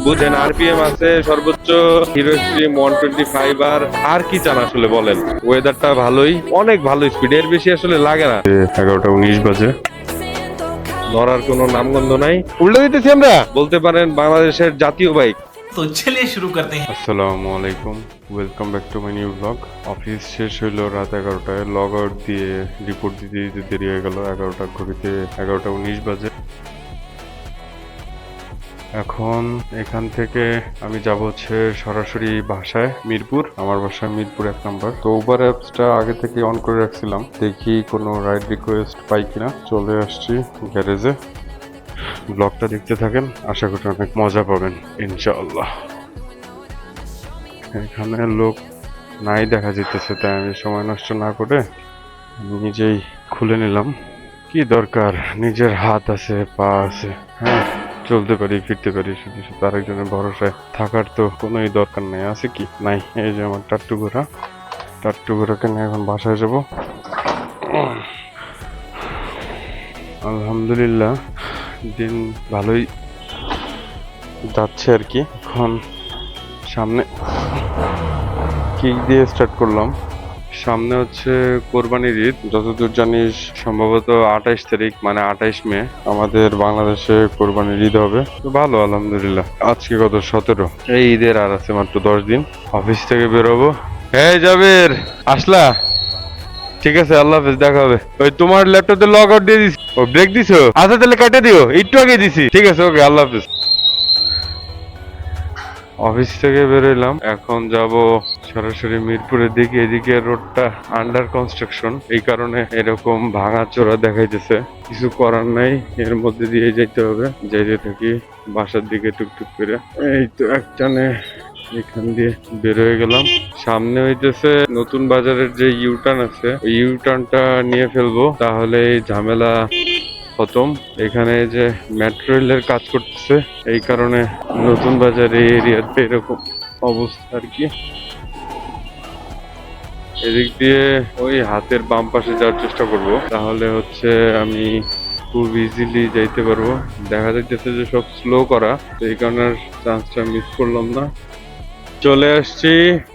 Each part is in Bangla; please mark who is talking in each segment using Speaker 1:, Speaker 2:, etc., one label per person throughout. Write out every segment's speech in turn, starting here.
Speaker 1: বুঝেন আরপিএম আছে সর্বোচ্চ, হিরো এক্সট্রিম 125। আর কি চান আসলে বলেন? ওয়েদারটা ভালোই, অনেক ভালো স্পিড, এর বেশি আসলে লাগে না। 11টা 19 বাজে, নড়ার কোনো নামগন্ধ নাই। উল্টে দিতেছি আমরা, বলতে পারেন বাংলাদেশের জাতীয় বাইক।
Speaker 2: তো চলিए শুরু করতে हैं।
Speaker 1: আসসালামু আলাইকুম, welcome back to my new blog. Office শেষ হইলো রাত 11টায়, লগ আউট দিয়ে রিপোর্ট দিতে দিতে দেরি হয়ে গেল। 11টা ঘড়িতে 11টা 19 বাজে। এখন এখান থেকে আমি যাব হচ্ছে সরাসরি বাসায়, মিরপুর। আমার বাসা মিরপুর 1 নম্বর। তো উবার অ্যাপসটা আগে থেকে অন করে রাখছিলাম, দেখি কোনো রাইড রিকোয়েস্ট পাই কিনা। চলে আসছি গ্যারেজে। ব্লগটা দেখতে থাকেন, আশা করি অনেক মজা পাবেন ইনশাআল্লাহ। এখানে লোক নাই দেখা যেতেছে, তাই আমি সময় নষ্ট না করে আমি নিজেই খুলে নিলাম। কি দরকার, নিজের হাত আছে, পা আছে, হ্যাঁ চলতে পারি, ফিরতে পারি, শুধু শুধু আরেকজনের ভরসায় থাকার তো কোনোই দরকার নেই। আছে কি নাই? এই যে আমার টাট্টু ঘোড়া, টাট্টু ঘোড়াকে নিয়ে এখন বাসায় যাব। আলহামদুলিল্লাহ দিন ভালোই যাচ্ছে আর কি। এখন সামনে কিক দিয়ে স্টার্ট করলাম। সামনে হচ্ছে কোরবানির ঈদ, যতদূর জানিস সম্ভবত 28 তারিখ, মানে 28 মে আমাদের বাংলাদেশে কোরবানির ঈদ হবে। তো ভালো আলহামদুলিল্লাহ। আজকে কত 17, এই ঈদের আর আছে মাত্র 10 দিন। অফিস থেকে বেরোবো। হ্যাঁ জাবের, আসলা? ঠিক আছে, আল্লাহ হাফেজ, দেখা হবে। ওই তোমার ল্যাপটপে লগ আউট দিয়ে দিছি, ও ব্রেক দিছো? আচ্ছা তাহলে কেটে দিও, একটু আগে দিছি। ঠিক আছে, ওকে, আল্লাহ হাফেজ। অফিস থেকে বেরোলাম, এখন যাব সরাসরি মিরপুরের দিকে। এদিকে রোডটা আন্ডার কনস্ট্রাকশন, এই কারণে এরকম ভাঙাচোরা দেখাইতেছে। কিছু করার নাই, এর মধ্যে দিয়ে যেতে হবে। যাইতে থাকি বাসার দিকে টুকটুক করে। এই তো একটানে এখান দিয়ে বের হয়ে গেলাম। সামনে হইতেছে নতুন বাজারের যে ইউটার্ন আছে, ওই ইউটার্নটা নিয়ে ফেলবো, তাহলে এই ঝামেলা খতম। এখানে যে মেট্রো রেলের কাজ করতেছে, এই কারণে নতুন বাজার এই এরিয়াতে এরকম অবস্থা আর কি। এদিক দিয়ে ওই হাতের বাম পাশে যাওয়ার চেষ্টা করব, তাহলে হচ্ছে আমি খুব ইজিলি যাইতে পারবো। দেখা যাইতেছে যে সব স্লো করা, তো এই কারণে চান্সটা মিস করলাম না। চলে আসছি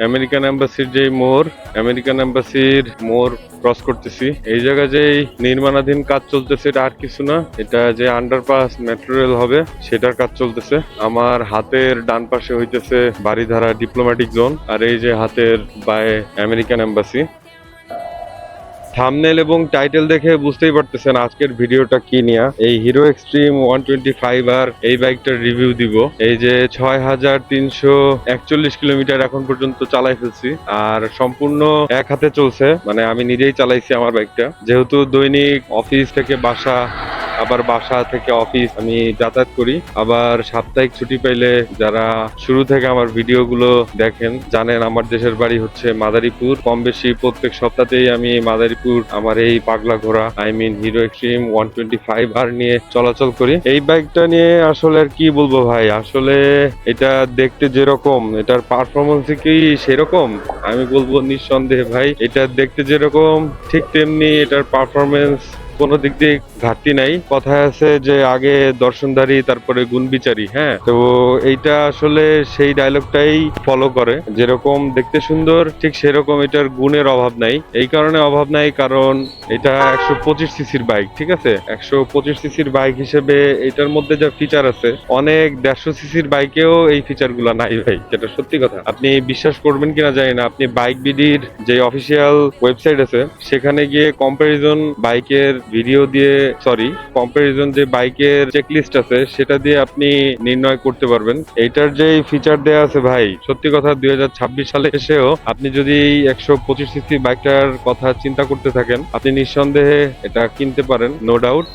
Speaker 1: আমেরিকান এম্বাসির যে মোড়, আমেরিকান এম্বাসির মোড় ক্রস করতেছি। এই জায়গায় যে নির্মাণাধীন কাজ চলতেছে, এটা আর কিছু না, এটা যে আন্ডারপাস মেট্রো রেল হবে সেটার কাজ চলতেছে। আমার হাতের ডান পাশে হইতেছে বারিধারা ডিপ্লোম্যাটিক জোন, আর এই যে হাতের বায়ে আমেরিকান এম্বাসি। থাম্বনেল এবং টাইটেল দেখে বুঝতেই পারতেছেন আজকের ভিডিওটা কি নিয়ে। এই হিরো এক্সট্রিম 125 এই বাইকটার রিভিউ দিব। এই যে 6341 কিলোমিটার এখন পর্যন্ত চালাই ফেলছি, আর সম্পূর্ণ এক হাতে চলছে, মানে আমি নিজেই চালাইছি আমার বাইকটা। যেহেতু দৈনিক অফিস থেকে বাসা, আবার বাসা থেকে অফিস আমি যাতায়াত করি, আবার সাপ্তাহিক ছুটি পাইলে যারা শুরু থেকে আমার ভিডিওগুলো দেখেন জানেন আমার দেশের বাড়ি হচ্ছে মাদারীপুর। কম বেশি প্রত্যেক সপ্তাহতেই আমি মাদারীপুর আমার এই পাগলা ঘোড়া হিরো এক্সট্রিম 125 নিয়ে চলাচল করি। এই বাইকটা নিয়ে আসলে আর কি বলবো ভাই, আসলে এটা দেখতে যেরকম, এটার পারফরমেন্স কি সেরকম? আমি বলবো নিঃসন্দেহে ভাই, এটা দেখতে যেরকম ঠিক তেমনি এটার পারফরমেন্স কোনো দিক দিয়ে ঘাটতি নাই। কথায় আছে যে আগে দর্শনধারী তারপরে গুণ বিচারী, হ্যাঁ, তো এইটা আসলে সেই ডায়লগটাই ফলো করে। যেরকম দেখতে সুন্দর ঠিক সেরকম এটার গুণের অভাব নাই। এই কারণে অভাব নাই কারণ এটা 125 সিসির বাইক, ঠিক আছে? 125 সিসির বাইক হিসেবে এটার মধ্যে যা ফিচার আছে, অনেক 150 সিসির বাইকেও এই ফিচার গুলা নাই ভাই, যেটা সত্যি কথা। আপনি বিশ্বাস করবেন কিনা জানি না, আপনি বাইক বিডির যে অফিসিয়াল ওয়েবসাইট আছে সেখানে গিয়ে কম্পারিজন বাইকের ভিডিও দিয়ে, কম্পারিজন যে বাইকের চেকলিস্ট আছে সেটা দিয়ে আপনি নির্ণয় করতে পারবেন। এইটার যে ফিচার দেয়া আছে ভাই, সত্যি কথা 2026 সালে এসেও আপনি যদি এই 125 সিসি বাইকটার কথা চিন্তা করতে থাকেন, আপনি নিঃসন্দেহে এটা কিনতে পারেন, নো ডাউট।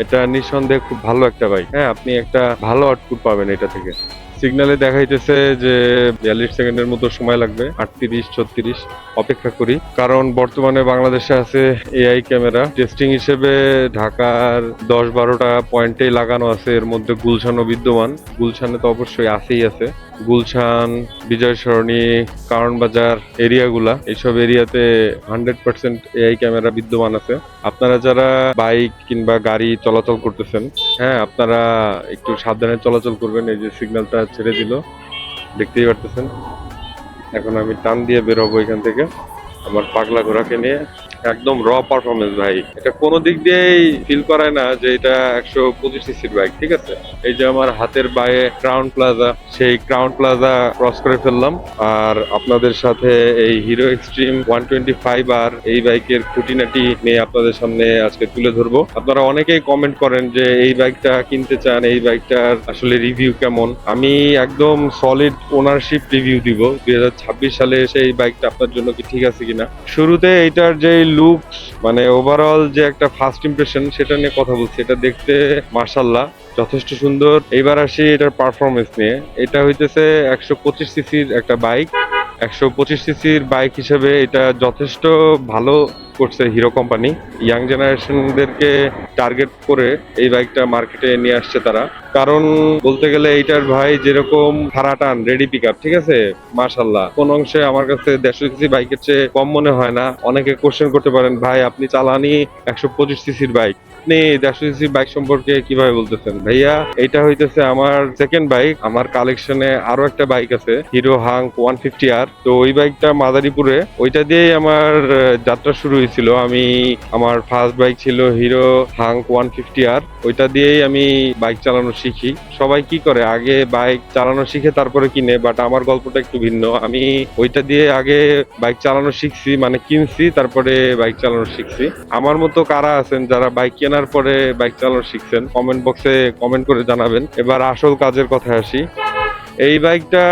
Speaker 1: এটা নিঃসন্দেহে খুব ভালো একটা বাইক, হ্যাঁ, আপনি একটা ভালো আউটপুট পাবেন এটা থেকে। সিগন্যালে দেখাইতেছে যে 42 সেকেন্ডের মতো সময় লাগবে, 38 36 অপেক্ষা করি, কারণ বর্তমানে বাংলাদেশে আছে এআই ক্যামেরা। টেস্টিং হিসেবে ঢাকার 10-12টা পয়েন্টেই লাগানো আছে, এর মধ্যে গুলশানও বিদ্যমান। গুলশানে তো অবশ্যই আছে। গুলশান, বিজয় সরণি, কারণ বাজার এরিয়াগুলা, এইসব এরিয়াতে 100% এআই ক্যামেরা বিদ্যমান আছে। আপনারা যারা বাইক কিংবা গাড়ি চলাচল করতেছেন, হ্যাঁ, আপনারা একটু সাবধানে চলাচল করবেন। এই যে সিগন্যালটা ছেড়ে দিল, দেখতেই পারতেছেন। এখন আমি টান দিয়ে বেরোবো এখান থেকে আমার পাগলা ঘোড়াকে নিয়ে। একদম র পারফরমেন্স ভাই, এটা কোনো দিক দিয়েই ফিল করায় না যে এটা 125 সিসির বাইক, ঠিক আছে। এই যে আমার হাতের বায়ে ক্রাউন প্লাজা, সেই ক্রাউন প্লাজা ক্রস করে ফেললাম। আর আপনাদের সাথে এই হিরো এক্সট্রিম 125 আর এই বাইকের খুঁটিনাটি নিয়ে আপনাদের সামনে আজকে তুলে ধরবো। আপনারা অনেকেই কমেন্ট করেন যে এই বাইকটা কিনতে চান, এই বাইকটার আসলে রিভিউ কেমন। আমি একদম সলিড ওনারশিপ রিভিউ দিব 2026 সালে এসে এই বাইকটা আপনার জন্য কি ঠিক আছে কিনা। শুরুতে এইটার যে লুকস, মানে ওভারঅল যে একটা ফার্স্ট ইমপ্রেশন, সেটা নিয়ে কথা বলছি। এটা দেখতে মাশাআল্লাহ যথেষ্ট সুন্দর। এইবার আসি এটার পারফরমেন্স নিয়ে। এটা হইতেছে 125 সিসির একটা বাইক। 125 সিসির বাইক হিসেবে এটা যথেষ্ট ভালো করছে হিরো কোম্পানি। ইয়াং জেনারেশনদেরকে টার্গেট করে এই বাইকটা মার্কেটে নিয়ে আসছে তারা। কারণ বলতে গেলে এইটার ভাই যেরকম ফারাটান রেডি পিক আপ, ঠিক আছে, মাশাল্লাহ। কোন অংশে আমার কাছে 150 সিসি বাইকের চেয়ে কম মনে হয় না। অনেকে কোশ্চেন করতে পারেন, ভাই আপনি চালানি 125 সিসির বাইক, আপনি 150 সিসি বাইক সম্পর্কে কিভাবে বলতেছেন? ভাইয়া, এটা হইতেছে আমার সেকেন্ড বাইক। আমার কালেকশনে আরো একটা বাইক আছে, হিরো হাঙ্ক 150R। তো ওই বাইকটা মাদারীপুরে, ওইটা দিয়েই আমার যাত্রা শুরু হয়েছিল। আমার ফার্স্ট বাইক ছিল হিরো হাঙ্ক 150R। ওইটা দিয়েই আমি বাইক চালানো শিখি। সবাই কি করে, আগে বাইক চালানো শিখে তারপরে কিনে, বাট আমার গল্পটা একটু ভিন্ন। আমি ওইটা দিয়ে আগে বাইক চালানো শিখছি, মানে কিনছি তারপরে বাইক চালানো শিখছি। আমার মতো কারা আছেন যারা বাইক কেনার পরে বাইক চালানো শিখছেন? কমেন্ট বক্সে কমেন্ট করে জানাবেন। এবার আসল কাজের কথায় আসি। এই বাইকটা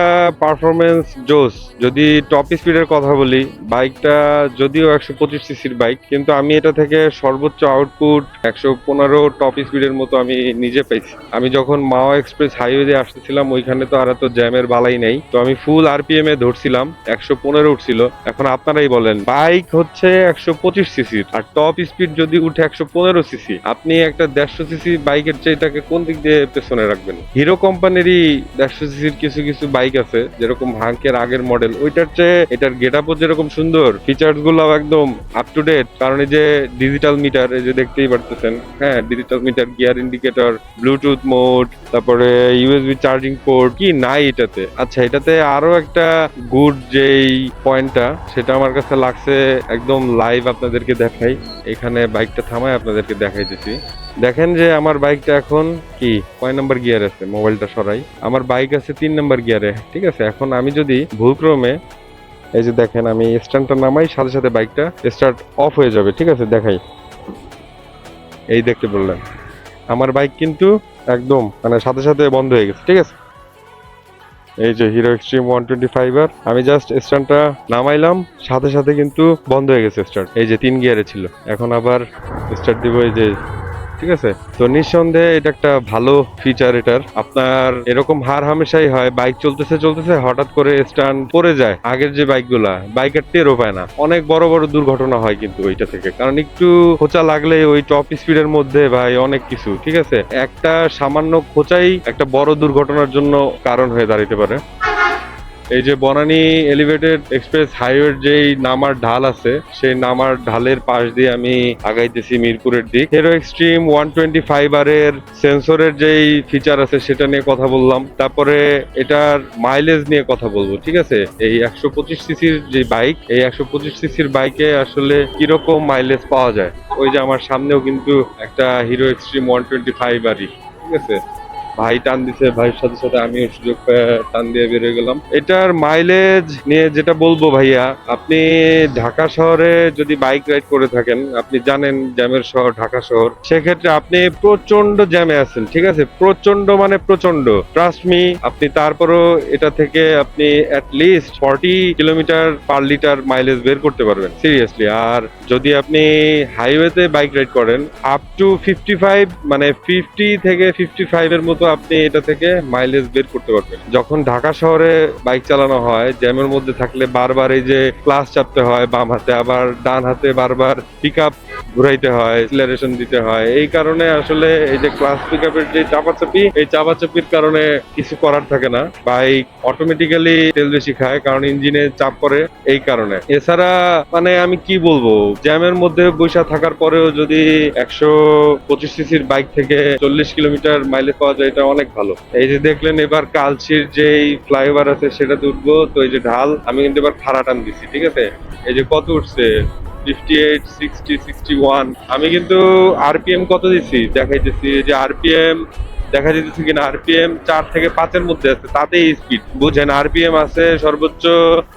Speaker 1: পারফরমেন্স জোস। যদি টপ স্পিডের কথা বলি, বাইকটা যদিও 125 সিসির বাইক, কিন্তু আমি এটা থেকে সর্বোচ্চ আউটপুট 115 টপ স্পিডের মতো আমি নিজে পাইছি। আমি যখন মাওয়া এক্সপ্রেস হাইওয়ে দিয়ে আসতেছিলাম, ওইখানে তো আর এত জ্যামের বালাই নেই, তো আমি ফুল আরপিএম এ ধরছিলাম, 115 উঠছিল। এখন আপনারাই বলেন, বাইক হচ্ছে 125 সিসির আর টপ স্পিড যদি উঠে 115 সিসি, আপনি একটা 150 সিসি বাইকের চেয়ে এটাকে কোন দিক দিয়ে পেছনে রাখবেন? হিরো কোম্পানিরই 150 সিসির কিছু বাইক আছে, যেরকম হাঙ্কের আগের মডেল, ওইটার চেয়ে এটার গেটআপও যেরকম সুন্দর, ফিচার্স গুলো একদম আপ টু ডেট। কারণ এই যে ডিজিটাল মিটার, এই যে দেখতেই পারতেছেন, হ্যাঁ, digital meter, gear indicator, Bluetooth mode, তারপরে ইউএসবি চার্জিং পোর্ট, কি নাই এটাতে? আচ্ছা, এটাতে আরো একটা গুড যেই পয়েন্টটা, সেটা আমার কাছে লাগছে, একদম লাইভ আপনাদেরকে দেখাই। এখানে বাইকটা থামায় আপনাদেরকে দেখাইতেছি। দেখেন যে আমার বাইকটা এখন কি কয় নাম্বার গিয়ার আছে, মোবাইলটা সরাই। আমার বাইক আছে 3 নাম্বার গিয়ারে, ঠিক আছে। এখন আমি যদি ভুলক্রমে, এই যে দেখেন, আমি স্ট্যান্ডটা নামাই, সাথে সাথে বাইকটা স্টার্ট অফ হয়ে যাবে, ঠিক আছে। দেখাই, এই দেখতে বললেন, আমার বাইক কিন্তু একদম মানে সাথে সাথে বন্ধ হয়ে গেছে, ঠিক আছে। এই যে হিরো এক্সট্রিম 125R, আমি জাস্ট স্ট্যান্ডটা নামাইলাম, সাথে সাথে কিন্তু বন্ধ হয়ে গেছে স্টার্ট। এই যে 3 গিয়ারে ছিল, এখন আবার স্টার্ট দিব, এই যে, ঠিক আছে। তো নিঃসন্দেহে এটা একটা ভালো ফিচার এটার। আপনার এরকম হার হামেশাই হয়, বাইক চলতেছে চলতেছে হঠাৎ করে স্ট্যান্ড পড়ে যায়। আগের যে বাইকগুলা, বাইকের টেরও পায় না। অনেক বড় বড় দুর্ঘটনা হয় কিন্তু ওইটা থেকে, কারণ একটু খোঁচা লাগলে ওই টপ স্পিডের মধ্যে ভাই অনেক কিছু, ঠিক আছে। একটা সামান্য খোঁচাই একটা বড় দুর্ঘটনার জন্য কারণ হয়ে দাঁড়াতে পারে। এই যে বনানী এলিভেটেড এক্সপ্রেস হাইওয়ের যেই নামার ঢাল আছে, সেই নামার ঢালের পাশ দিয়ে আমি আগাইতেছি মিরপুরের দিক। হিরো এক্সট্রিম 125R এর সেন্সরের যেই ফিচার আছে সেটা নিয়ে কথা বললাম, তারপরে এটার মাইলেজ নিয়ে কথা বলবো, ঠিক আছে। এই 125 সিসির যে বাইক, এই 125 সিসির বাইকে আসলে কিরকম মাইলেজ পাওয়া যায়। ওই যে আমার সামনেও কিন্তু একটা হিরো এক্সট্রিম 125R, ঠিক আছে। ভাই টান দিছে, ভাইয়ের সাথে সাথে আমিও সুযোগ টান দিয়ে বেরিয়ে গেলাম। এটার মাইলেজ নিয়ে যেটা বলবো ভাইয়া, আপনি ঢাকা শহরে যদি বাইক রাইড করে থাকেন, আপনি জানেন জ্যামের শহর ঢাকা শহর, সেক্ষেত্রে আপনি প্রচন্ড জ্যামে আছেন, ঠিক আছে। প্রচন্ড মানে প্রচন্ড, ট্রাস্ট মি। আপনি তারপরও এটা থেকে আপনি at least 40 kilometre per litre mileage বের করতে পারবেন, সিরিয়াসলি। আর যদি আপনি হাইওয়েতে বাইক রাইড করেন, আপ টু 55, মানে 50 থেকে 55 এর মতো আপনি এটা থেকে মাইলেজ বের করতে পারবেন। যখন ঢাকা শহরে বাইক চালানো হয়, জ্যামের মধ্যে থাকলে বারবার এই যে ক্লাচ চাপতে হয় বাম হাতে, আবার ডান হাতে বারবার পিক আপ ঘুরাইতে হয়, অ্যাক্সিলারেশন দিতে হয়। এই কারণে আসলে এই যে ক্লাস পিকআপের যে চাপাচাপি, এই চাপাচাপির কারণে কিছু করার থাকে না, বাইক অটোমেটিক্যালি তেল বেশি খায়, কারণ ইঞ্জিনে চাপ পড়ে এই কারণে। এছাড়া মানে আমি কি বলবো, জ্যামের মধ্যে বৈশা থাকার পরেও যদি 125 সিসির বাইক থেকে 40 কিলোমিটার মাইলেজ পাওয়া যায়, এটা অনেক ভালো। এই যে দেখলেন এবার কালচির যেই ফ্লাইওভার আছে সেটাতে উঠবো, তো এই যে ঢাল আমি কিন্তু এবার খাড়া টান দিচ্ছি, ঠিক আছে। এই যে কত উঠছে, 58, 60, 61। আমি কিন্তু আরপিএম কত দিচ্ছি দেখাইতেছি, এই যে আরপিএম দেখা যেতেছে কিনা, আরপিএম 4 থেকে 5-এর মধ্যে আছে, তাতেই স্পিড বুঝেন। আরপিএম আছে সর্বোচ্চ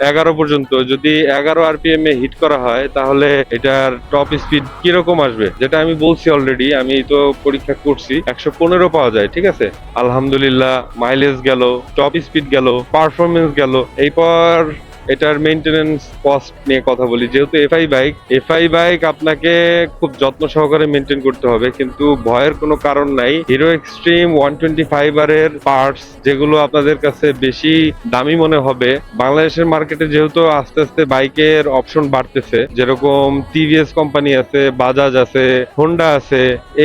Speaker 1: 11 পর্যন্ত, যদি 11 আরপিএম এ হিট করা হয় তাহলে এটার টপ স্পিড কিরকম আসবে, যেটা আমি বলছি অলরেডি, আমি তো পরীক্ষা করছি, 115 পাওয়া যায়, ঠিক আছে। আলহামদুলিল্লাহ, মাইলেজ গেল, টপ স্পিড গেল, পারফরমেন্স গেল। এরপর এটার মেইনটেনেন্স কস্ট নিয়ে কথা বলি। যেহেতু এফআই বাইক আপনাকে খুব যত্ন সহকারে মেনটেন করতে হবে, কিন্তু ভয়ের কোনো কারণ নাই। হিরো এক্সট্রিম 125R এর পার্টস যেগুলো আপনাদের কাছে বেশি দামি মনে হবে, বাংলাদেশের মার্কেটে যেহেতু আস্তে আস্তে বাইকের অপশন বাড়তেছে, যেরকম টিভিএস কোম্পানি আছে, বাজাজ আছে, হোন্ডা আছে,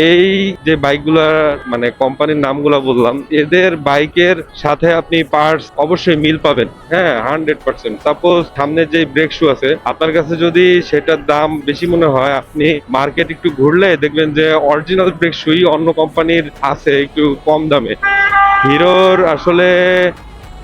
Speaker 1: এই যে বাইকগুলা মানে কোম্পানির নামগুলা বললাম, এদের বাইকের সাথে আপনি পার্টস অবশ্যই মিল পাবেন, হ্যাঁ 100%। সাপোজ সামনে যে ব্রেক শু আছে, আপনার কাছে যদি সেটার দাম বেশি মনে হয়, আপনি মার্কেট একটু ঘুরলে দেখবেন যে অরিজিনাল ব্রেক শুই অন্য কোম্পানির আছে একটু কম দামে। হিরোর আসলে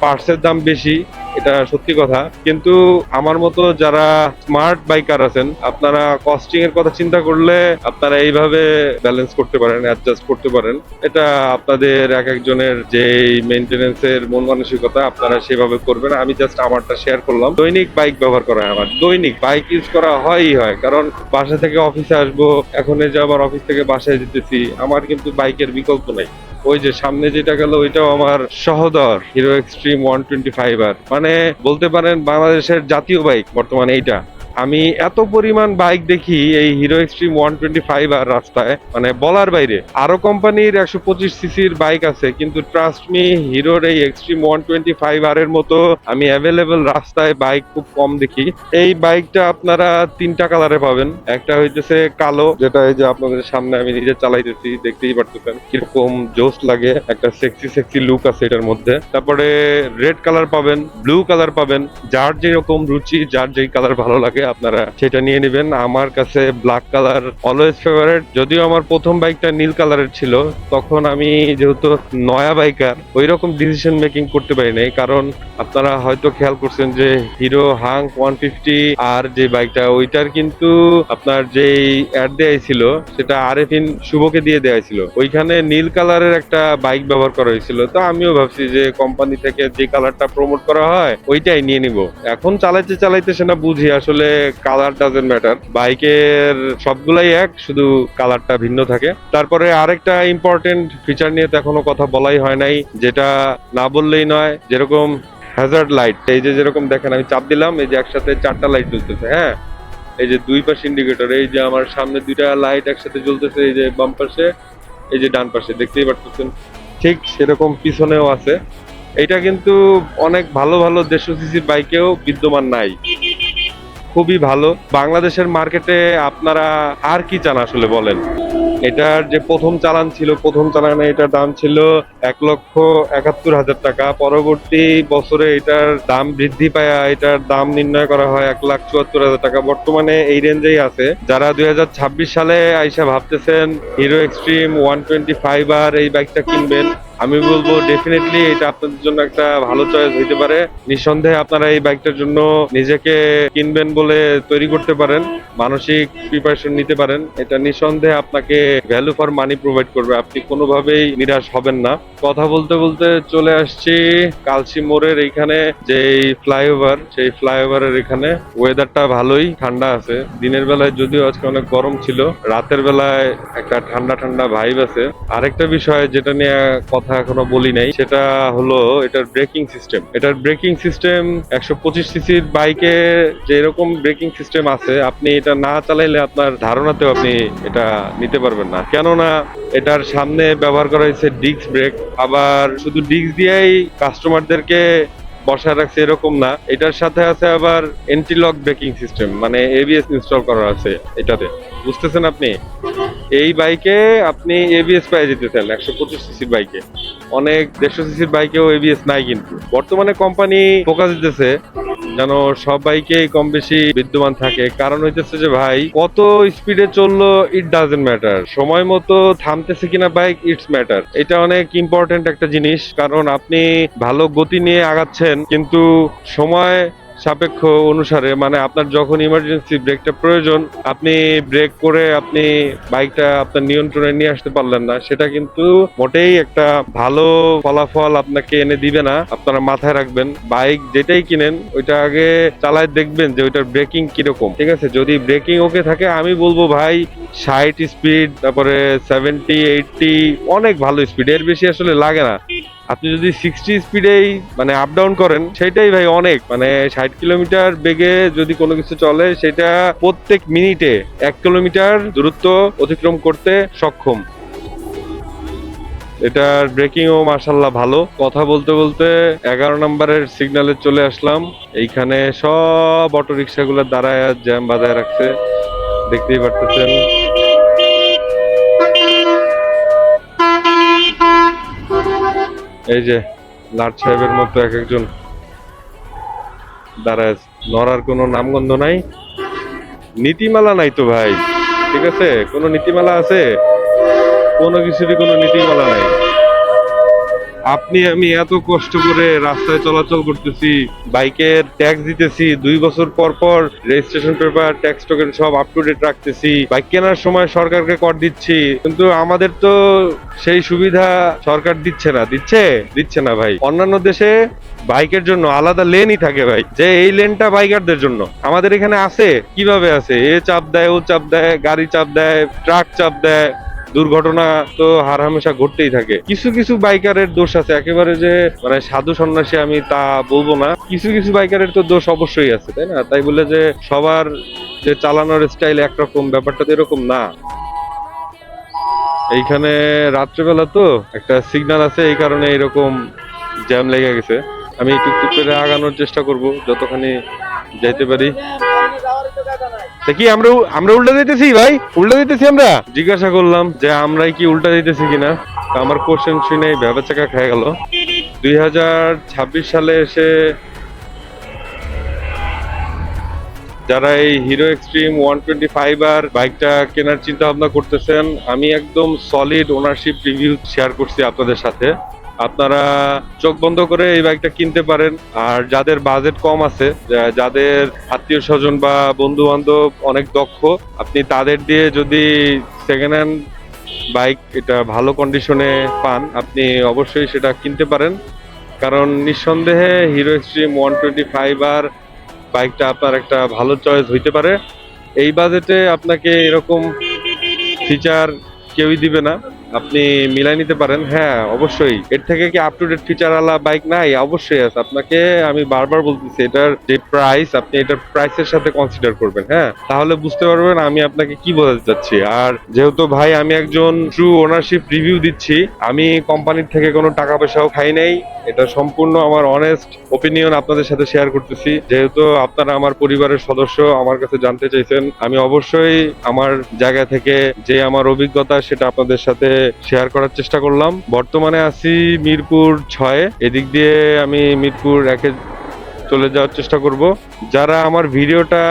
Speaker 1: পার্টসের দাম বেশি, এটা সত্যি কথা, কিন্তু আমার মতো যারা স্মার্ট বাইকার আছেন, আপনারা কস্টিং এর কথা চিন্তা করলে আপনারা এইভাবে ব্যালেন্স করতে পারেন, অ্যাডজাস্ট করতে পারেন। এটা আপনাদের এক একজনের যে মেইনটেনেন্সের মন মানসিকতা, আপনারা সেভাবে করবেন। আমি জাস্ট আমারটা শেয়ার করলাম। দৈনিক বাইক ব্যবহার করা হয় আমার, দৈনিক বাইক ইউজ করা হয়ই হয়, কারণ বাসা থেকে অফিসে আসবো, এখন এই যে আবার অফিস থেকে বাসায় যেতেছি, আমার কিন্তু বাইকের বিকল্প নাই। ওই যে সামনে যেটা গেল ওইটাও আমার সহদর হিরো এক্সট্রিম 125R, মানে বলতে পারেন বাংলাদেশের জাতীয় বাইক বর্তমানে এইটা। আমি এত পরিমাণ বাইক দেখি এই হিরো এক্সট্রিম 125R রাস্তায়, মানে বলার বাইরে। আরো কোম্পানির 125 সিসির বাইক আছে, কিন্তু ট্রাস্ট মি, হিরোর এই এক্সট্রিম 125R এর মতো আমি অ্যাভেলেবেল রাস্তায় বাইক খুব কম দেখি। এই বাইকটা আপনারা 3টা কালারে পাবেন। একটা হইতেছে কালো, যেটা এই যে আপনাদের সামনে আমি নিজে চালাইতেছি, দেখতেই পারতেছেন কিরকম জোস লাগে, একটা সেক্সি লুক আছে এটার মধ্যে। তারপরে রেড কালার পাবেন, ব্লু কালার পাবেন, যার যেরকম রুচি, যার যেই কালার ভালো লাগে আপনারা সেটা নিয়ে নেবেন। আমার কাছে ব্ল্যাক কালার অলওয়েজ ফেভারিট। যদিও আমার প্রথম বাইকটা নীল কালারের ছিল, তখন আমি যেহেতু নয়া বাইকার ওই রকম ডিসিশন মেকিং করতে পারি নাই, কারণ আপনারা হয়তো খেয়াল করছেন যে হিরো হাঙ্ক 150 আর যে বাইকটা, ওইটার কিন্তু আপনার যেই অ্যাড দেওয়া ছিল সেটা আরেফিন শুভকে দিয়ে দেওয়া ছিল, ওইখানে নীল কালারের একটা বাইক ব্যবহার করা হয়েছিল। তো আমিও ভাবছি যে কোম্পানি থেকে যে কালারটা প্রমোট করা হয় ওইটাই নিয়ে নিব। এখন চালাইতে চালাইতে সেটা বুঝি আসলে কালার ডাজেন্ট ম্যাটার, বাইকের সবগুলাই এক, শুধু কালারটা ভিন্ন থাকে। তারপরে আরেকটা ইম্পর্টেন্ট ফিচার নিয়ে তো এখনো কথা বলাই হয় নাই, যেটা না বললেই নয়, যেরকম হ্যাজার্ড লাইট। এই যে যেরকম দেখেন আমি চাপ দিলাম, এই যে একসাথে 4টা লাইট জ্বলতেছে, হ্যাঁ, এই যে দুই পাশে ইন্ডিকেটর, এই যে আমার সামনে 2টা লাইট একসাথে জ্বলতেছে, এই যে বাম পাশে, এই যে ডান পাশে, দেখতেই পারতেছেন। ঠিক সেরকম পিছনেও আছে। এটা কিন্তু অনেক ভালো ভালো 150 সিসির বাইকেও বিদ্যমান নাই, খুবই ভালো। বাংলাদেশের মার্কেটে আপনারা আর কি চান আসলে বলেন। এটার যে প্রথম চালান ছিল, প্রথম চালানে এটার দাম ছিল 1,71,000 টাকা। পরবর্তী বছরে এটার দাম বৃদ্ধি পায়, এটার দাম নির্ণয় করা হয় 1,74,000 টাকা। বর্তমানে এই রেঞ্জেই আছে। যারা 2026 সালে আইসা ভাবতেছেন হিরো এক্সট্রিম 125R এই বাইকটা কিনবেন, আমি বলবো ডেফিনেটলি এটা আপনাদের জন্য একটা ভালো চয়েস হইতে পারে। নিঃসন্দেহে আপনারা এই বাইকটার জন্য নিজেকে কিনবেন বলে তৈরি করতে পারেন, মানসিক প্রিপারেশন নিতে পারেন। এটা নিঃসন্দেহে আপনাকে ভ্যালু ফর মানি প্রোভাইড করবে, আপনি কোনোভাবেই নিরাশ হবেন না। কথা বলতে বলতে চলে আসছি কালসি মোড়ের এইখানে, যে ফ্লাইওভার, সেই ফ্লাইওভারের এখানে ওয়েদারটা ভালোই ঠান্ডা আছে। দিনের বেলায় যদিও আজকে অনেক গরম ছিল, রাতের বেলায় একটা ঠান্ডা ঠান্ডা ভাইব আছে। আরেকটা বিষয় যেটা নিয়ে কথা এখনো বলি নাই, সেটা হলো এটার ব্রেকিং সিস্টেম। এটার ব্রেকিং সিস্টেম 125 সিসির বাইকে যেরকম ব্রেকিং সিস্টেম আছে, আপনি এটা না চালাইলে আপনার ধারণাতেও আপনি এটা নিতে পারবেন না। কেননা এটার সামনে ব্যবহার করা হয়েছে ডিস্ক ব্রেক, আবার শুধু ডিস্ক দিয়েই কাস্টমারদেরকে বসায় রাখছে এরকম না, এটার সাথে আছে আবার এন্টি লক ব্রেকিং সিস্টেম, মানে এবিএস ইনস্টল করা আছে এটাতে। বুঝতেছেন আপনি? এই বাইকে আপনি এবিএস পেয়ে যেতেছেন 125 সিসির বাইকে। অনেক 150 সিসির বাইকেও এবিএস নাই, কিন্তু বর্তমানে কোম্পানি ফোকাস দিতেছে যেন সব বাইকেই কম বেশি বিদ্যমান থাকে। কারণ হইতেছে যে ভাই, কত স্পিডে চললো ইট ডাজন্ট ম্যাটার, সময় মতো থামতেছে কিনা বাইক ইটস ম্যাটার। এটা অনেক ইম্পর্টেন্ট একটা জিনিস, কারণ আপনি ভালো গতি নিয়ে আগাচ্ছেন কিন্তু সময় সাপেক্ষ অনুসারে, মানে আপনার যখন ইমার্জেন্সি ব্রেকটা প্রয়োজন, আপনি ব্রেক করে আপনি বাইকটা আপনার নিয়ন্ত্রণে নিয়ে আসতে পারলেন না, সেটা কিন্তু মোটেই একটা ভালো ফলাফল আপনাকে এনে দিবে না। আপনারা মাথায় রাখবেন, বাইক যেটাই কিনেন ওইটা আগে চালায় দেখবেন যে ওইটার ব্রেকিং কিরকম, ঠিক আছে? যদি ব্রেকিং ওকে থাকে, আমি বলবো ভাই 60 স্পিড, তারপরে 70 80 অনেক ভালো স্পিড, এর বেশি আসলে লাগে না। আপনি যদি 60 স্পিডেই মানে আপ ডাউন করেন, সেটাই ভাই অনেক। মানে 60 কিলোমিটার বেগে যদি কোনো কিছু চলে, সেটা প্রত্যেক মিনিটে 1 কিলোমিটার দূরত্ব অতিক্রম করতে সক্ষম। এটার ব্রেকিংও মাশাআল্লাহ ভালো। কথা বলতে বলতে 11 নম্বরের সিগন্যালে চলে আসলাম। এইখানে সব অটো রিক্সাগুলো দাঁড়ায় জ্যাম বাঁধায় রাখছে, দেখতেই পারতেছেন। এই যে লাট সাহেবের মতো এক একজন দাঁড়ায় আছে, নড়ার কোনো নামগন্ধ নাই, নীতিমালা নাই তো ভাই, ঠিক আছে? কোনো নীতিমালা আছে? কোনো কিছুরই কোনো নীতিমালা নাই। আপনি আমি এত কষ্ট করে রাস্তায় চলাচল করতেছি, বাইকের ট্যাক্স দিতেছি, 2 বছর পর পর রেজিস্ট্রেশন পেপার, ট্যাক্স টোকেন সব আপ টু ডেট রাখতেছি, বাইক কেনার সময় সরকারকে কর দিচ্ছি, কিন্তু আমাদের তো সেই সুবিধা সরকার দিচ্ছে না ভাই। অন্যান্য দেশে বাইকের জন্য আলাদা লেনই থাকে ভাই, যে এই লেনটা বাইকারদের জন্য। আমাদের এখানে আছে, কিভাবে আছে? এ চাপ দেয়, ও চাপ দেয়, গাড়ি চাপ দেয়, ট্রাক চাপ দেয়, দুর্ঘটনা তো হামেশা ঘটতেই থাকে। কিছু কিছু বাইকারের দোষ আছে, একেবারে যে মানে সাধু সন্ন্যাসী আমি তা বলবো না, কিছু কিছু বাইকারের তো দোষ অবশ্যই আছে, তাই না? তাই বলে যে সবার যে চালানোর স্টাইল একরকম, ব্যাপারটা তো এরকম না। এইখানে রাত্রেবেলা তো একটা সিগন্যাল আছে, এই কারণে এরকম জ্যাম লেগে গেছে। আমি টুকটুক করে আগানোর চেষ্টা করব যতখানি যাইতে পারি। কি আমরা উল্টা দিতেছি ভাই? উল্টা দিতেছি আমরা? জিজ্ঞাসা করলাম যে আমরাই কি উল্টা দিতেছি কিনা। আমার কোশ্চেন শুনে ভেবাচাকা খেয়ে গেল। 2026 সালে এসে যারা এই হিরো এক্সট্রিম 125 আর বাইকটা কেনার চিন্তা ভাবনা করতেছেন, আমি একদম সলিড ওনারশিপ রিভিউ শেয়ার করছি আপনাদের সাথে। আপনারা চোখ বন্ধ করে এই বাইকটা কিনতে পারেন। আর যাদের বাজেট কম আছে, যাদের আত্মীয় স্বজন বা বন্ধু বান্ধব অনেক দক্ষ, আপনি তাদের দিয়ে যদি সেকেন্ড হ্যান্ড বাইক এটা ভালো কন্ডিশনে পান, আপনি অবশ্যই সেটা কিনতে পারেন। কারণ নিঃসন্দেহে হিরো এক্সট্রিম 125 আর বাইকটা আপনার একটা ভালো চয়েস হইতে পারে। এই বাজেটে আপনাকে এরকম ফিচার কেউই দিবে না, আপনি মিলাই নিতে পারেন। হ্যাঁ অবশ্যই, এর থেকে কি আপ টু ডেট ফিচার আলা বাইক নাই? অবশ্যই আছে। আপনাকে আমি বারবার বলতেছি, এটার যে প্রাইস, আপনি এটার প্রাইসের সাথে কনসিডার করবেন, হ্যাঁ, তাহলে বুঝতে পারবেন আমি আপনাকে কি বোঝাতে চাচ্ছি। আর যেহেতু ভাই আমি একজন ট্রু ওনারশিপ রিভিউ দিচ্ছি, আমি কোম্পানির থেকে কোনো টাকা পয়সাও খাই নাই, এটা সম্পূর্ণ আমার অনেস্ট ওপিনিয়ন আপনাদের সাথে শেয়ার করতেছি। যেহেতু আপনারা আমার পরিবারের সদস্য, আমার কাছে জানতে চাইছেন, আমি অবশ্যই আমার জায়গা থেকে যে আমার অভিজ্ঞতা সেটা আপনাদের সাথে শেয়ার করার চেষ্টা করলাম। বর্তমানে আছি মিরপুর 6, এদিক দিয়ে আমি মিরপুর 1-এ চলে যাওয়ার চেষ্টা করব। যারা আমার ভিডিওটা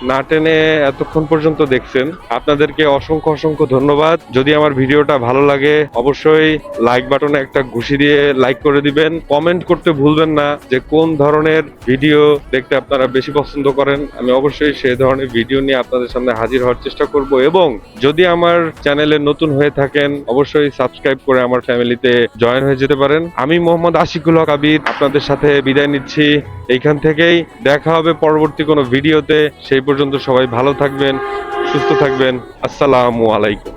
Speaker 1: না টেনে এতক্ষণ পর্যন্ত দেখছেন, আপনাদেরকে অসংখ্য অসংখ্য ধন্যবাদ। যদি আমার ভিডিওটা ভালো লাগে, অবশ্যই লাইক বাটনে একটা ঘুষি দিয়ে লাইক করে দিবেন। কমেন্ট করতে ভুলবেন না যে কোন ধরনের ভিডিও দেখতে আপনারা বেশি পছন্দ করেন, আমি অবশ্যই সেই ধরনের ভিডিও নিয়ে আপনাদের সামনে হাজির হওয়ার চেষ্টা করব। এবং যদি আমার চ্যানেলে নতুন হয়ে থাকেন, অবশ্যই সাবস্ক্রাইব করে আমার ফ্যামিলিতে জয়েন হয়ে যেতে পারেন। আমি মোহাম্মদ আশিকুল হক আবির আপনাদের সাথে বিদায় নিচ্ছি। এইখান থেকেই দেখা হবে পরবর্তী কোনো ভিডিওতে। সেই পর্যন্ত সবাই ভালো থাকবেন, সুস্থ থাকবেন। আসসালামু আলাইকুম।